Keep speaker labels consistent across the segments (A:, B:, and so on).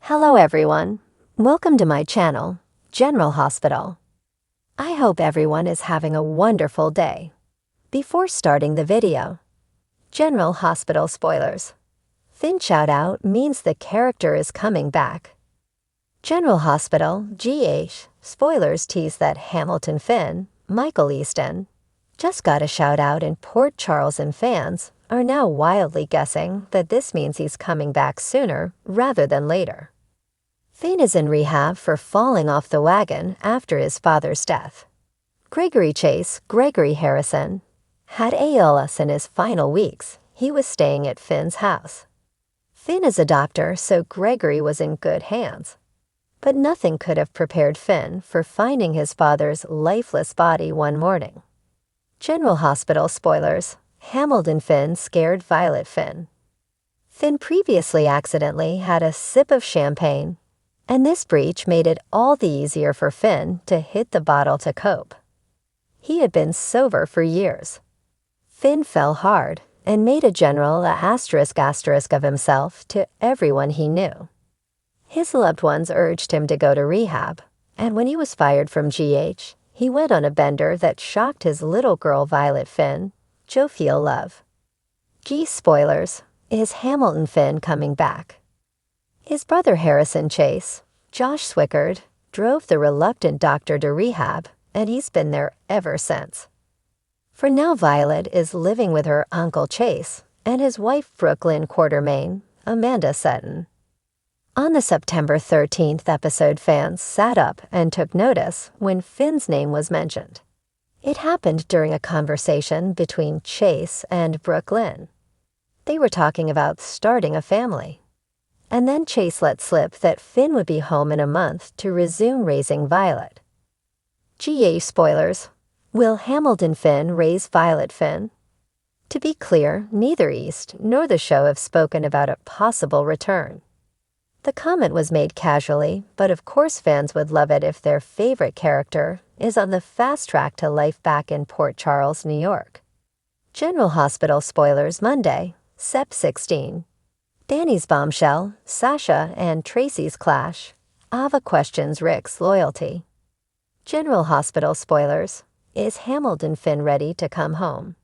A: Hello everyone. Welcome to my channel, General Hospital. I hope everyone is having a wonderful day. Before starting the video, General Hospital spoilers. Finn shout-out means the character is coming back. General Hospital, GH, spoilers tease that Hamilton Finn, Michael Easton, just got a shout-out in Port Charles, and fans are now wildly guessing that this means he's coming back sooner rather than later. Finn is in rehab for falling off the wagon after his father's death. Gregory Harrison, had ALS in his final weeks. He was staying at Finn's house. Finn is a doctor, so Gregory was in good hands. But nothing could have prepared Finn for finding his father's lifeless body one morning. General Hospital spoilers. Hamilton Finn scared Violet Finn. Finn previously accidentally had a sip of champagne, and this breach made it all the easier for Finn to hit the bottle to cope. He had been sober for years. Finn fell hard and made a general asterisk of himself to everyone he knew. His loved ones urged him to go to rehab, and when he was fired from GH, he went on a bender that shocked his little girl Violet Finn, Jovial Love. Spoilers. Is Hamilton Finn coming back? His brother Harrison Chase, Josh Swickard, drove the reluctant doctor to rehab, and he's been there ever since. For now, Violet is living with her Uncle Chase and his wife Brooklyn Quartermain, Amanda Sutton. On the September 13th episode, fans sat up and took notice when Finn's name was mentioned. It happened during a conversation between Chase and Brooklyn. They were talking about starting a family. And then Chase let slip that Finn would be home in a month to resume raising Violet. GH spoilers. Will Hamilton Finn raise Violet Finn? To be clear, neither East nor the show have spoken about a possible return. The comment was made casually, but of course fans would love it if their favorite character is on the fast track to life back in Port Charles, New York. General Hospital spoilers Monday, Sep 16. Danny's bombshell, Sasha and Tracy's clash. Ava questions Rick's loyalty. General Hospital spoilers. Is Hamilton Finn ready to come home?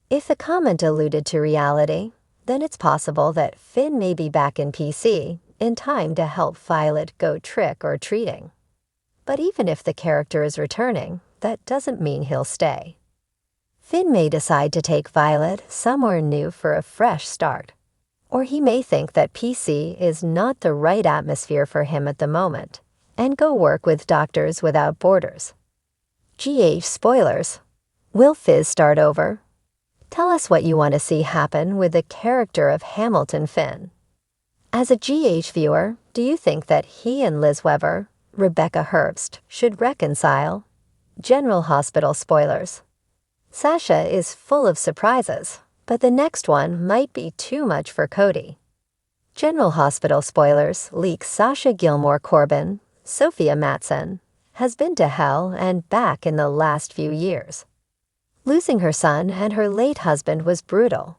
A: If the comment alluded to reality, then it's possible that Finn may be back in PC in time to help Violet go trick-or-treating. But even if the character is returning, that doesn't mean he'll stay. Finn may decide to take Violet somewhere new for a fresh start. Or he may think that PC is not the right atmosphere for him at the moment, and go work with Doctors Without Borders. GH spoilers. Will Fizz start over? Tell us what you want to see happen with the character of Hamilton Finn. As a GH viewer, do you think that he and Liz Weber, Rebecca Herbst, should reconcile? General Hospital spoilers. Sasha is full of surprises, but the next one might be too much for Cody. General Hospital spoilers leak Sasha Gilmore Corbin, Sophia Matson, has been to hell and back in the last few years. Losing her son and her late husband was brutal.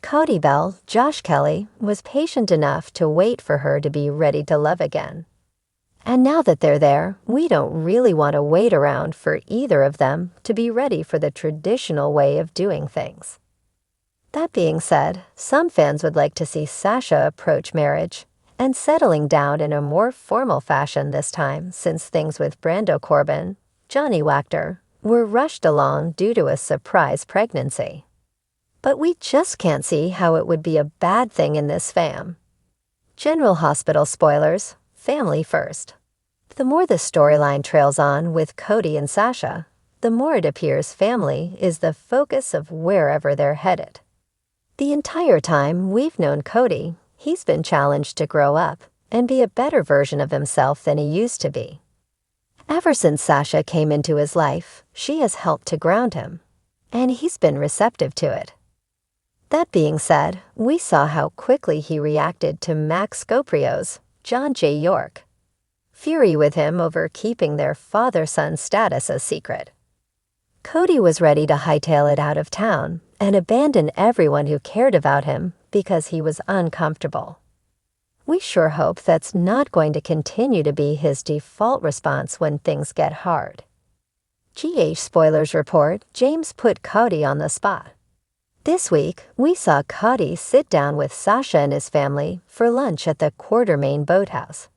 A: Cody Bell, Josh Kelly, was patient enough to wait for her to be ready to love again. And now that they're there, we don't really want to wait around for either of them to be ready for the traditional way of doing things. That being said, some fans would like to see Sasha approach marriage and settling down in a more formal fashion this time, since things with Brando Corbin, Johnny Wachter, were rushed along due to a surprise pregnancy. But we just can't see how it would be a bad thing in this fam. General Hospital spoilers, family first. The more the storyline trails on with Cody and Sasha, the more it appears family is the focus of wherever they're headed. The entire time we've known Cody, he's been challenged to grow up and be a better version of himself than he used to be. Ever since Sasha came into his life, she has helped to ground him, and he's been receptive to it. That being said, we saw how quickly he reacted to Max Scoprio's John J. York. Fury with him over keeping their father-son status a secret. Cody was ready to hightail it out of town and abandon everyone who cared about him because he was uncomfortable. We sure hope that's not going to continue to be his default response when things get hard. GH spoilers report James put Cody on the spot. This week, we saw Cody sit down with Sasha and his family for lunch at the Quartermaine Boathouse.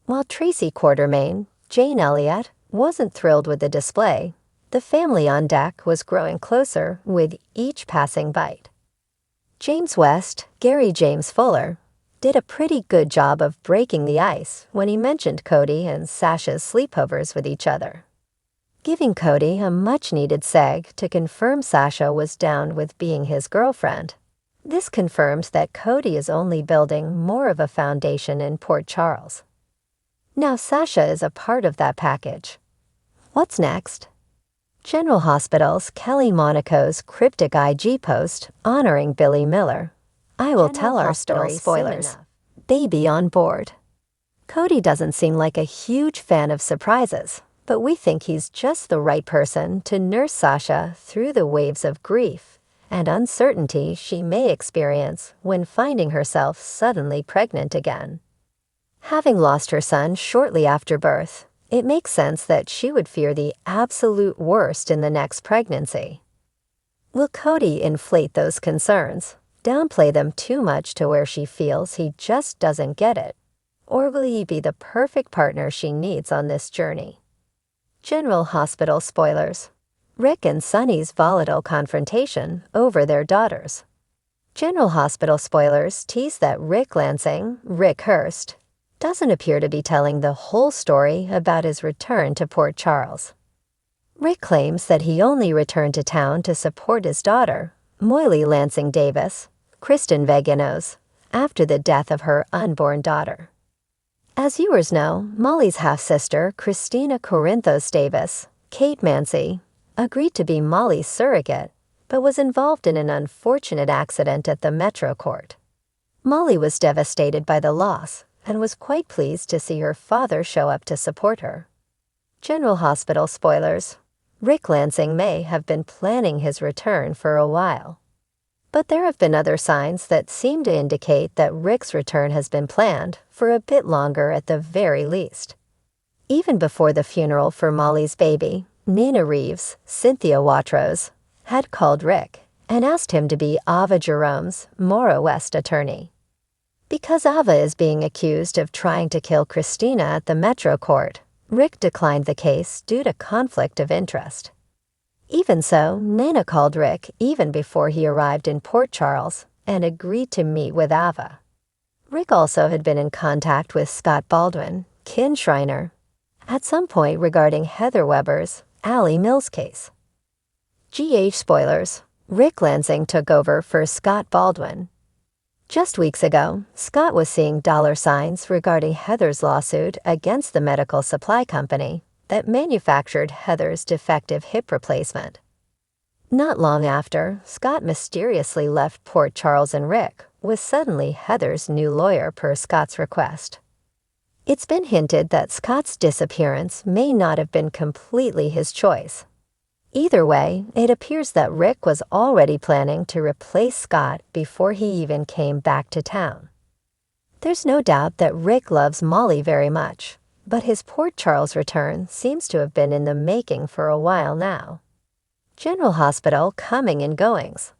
A: While Tracy Quartermaine, Jane Elliott, wasn't thrilled with the display, the family on deck was growing closer with each passing bite. James West, Gary James Fuller, did a pretty good job of breaking the ice when he mentioned Cody and Sasha's sleepovers with each other, giving Cody a much-needed seg to confirm Sasha was down with being his girlfriend. This confirmed that Cody is only building more of a foundation in Port Charles. Now Sasha is a part of that package. What's next? General Hospital's Kelly Monaco's cryptic IG post honoring Billy Miller. I will tell our story spoilers. Baby on board. Cody doesn't seem like a huge fan of surprises, but we think he's just the right person to nurse Sasha through the waves of grief and uncertainty she may experience when finding herself suddenly pregnant again. Having lost her son shortly after birth, it makes sense that she would fear the absolute worst in the next pregnancy. Will Cody inflate those concerns, downplay them too much to where she feels he just doesn't get it, or will he be the perfect partner she needs on this journey? General Hospital spoilers. Rick and Sonny's volatile confrontation over their daughters. General Hospital spoilers tease that Rick Lansing, Rick Hurst, doesn't appear to be telling the whole story about his return to Port Charles. Rick claims that he only returned to town to support his daughter, Moily Lansing Davis, Kristen Veganos, after the death of her unborn daughter. As viewers know, Molly's half-sister, Christina Corinthos Davis, Kate Mancy, agreed to be Molly's surrogate, but was involved in an unfortunate accident at the Metro Court. Molly was devastated by the loss and was quite pleased to see her father show up to support her. General Hospital spoilers. Rick Lansing may have been planning his return for a while. But there have been other signs that seem to indicate that Rick's return has been planned for a bit longer at the very least. Even before the funeral for Molly's baby, Nina Reeves, Cynthia Watrous, had called Rick and asked him to be Ava Jerome's Mora West attorney. Because Ava is being accused of trying to kill Christina at the Metro Court, Rick declined the case due to conflict of interest. Even so, Nina called Rick even before he arrived in Port Charles and agreed to meet with Ava. Rick also had been in contact with Scott Baldwin, Kin Shriner, at some point regarding Heather Weber's Allie Mills case. GH spoilers. Rick Lansing took over for Scott Baldwin. Just weeks ago, Scott was seeing dollar signs regarding Heather's lawsuit against the medical supply company that manufactured Heather's defective hip replacement. Not long after, Scott mysteriously left Port Charles and Rick was suddenly Heather's new lawyer per Scott's request. It's been hinted that Scott's disappearance may not have been completely his choice. Either way, it appears that Rick was already planning to replace Scott before he even came back to town. There's no doubt that Rick loves Molly very much, but his Port Charles return seems to have been in the making for a while now. General Hospital coming and goings.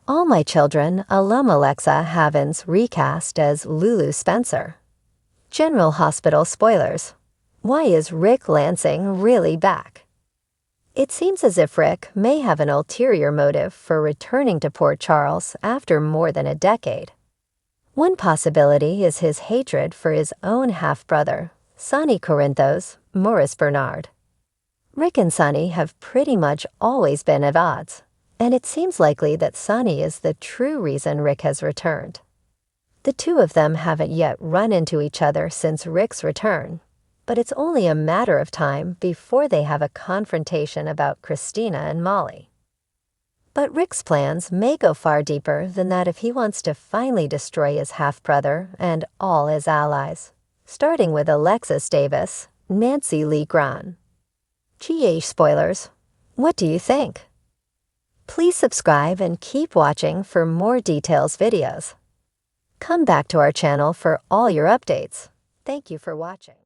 A: All My Children alum Alexa Havens recast as Lulu Spencer. General Hospital spoilers. Why is Rick Lansing really back? It seems as if Rick may have an ulterior motive for returning to Port Charles after more than a decade. One possibility is his hatred for his own half-brother, Sonny Corinthos, Maurice Bernard. Rick and Sonny have pretty much always been at odds, and it seems likely that Sonny is the true reason Rick has returned. The two of them haven't yet run into each other since Rick's return, but it's only a matter of time before they have a confrontation about Christina and Molly. But Rick's plans may go far deeper than that if he wants to finally destroy his half-brother and all his allies, starting with Alexis Davis, Nancy Lee Grahn. GH spoilers. What do you think? Please subscribe and keep watching for more details videos. Come back to our channel for all your updates. Thank you for watching.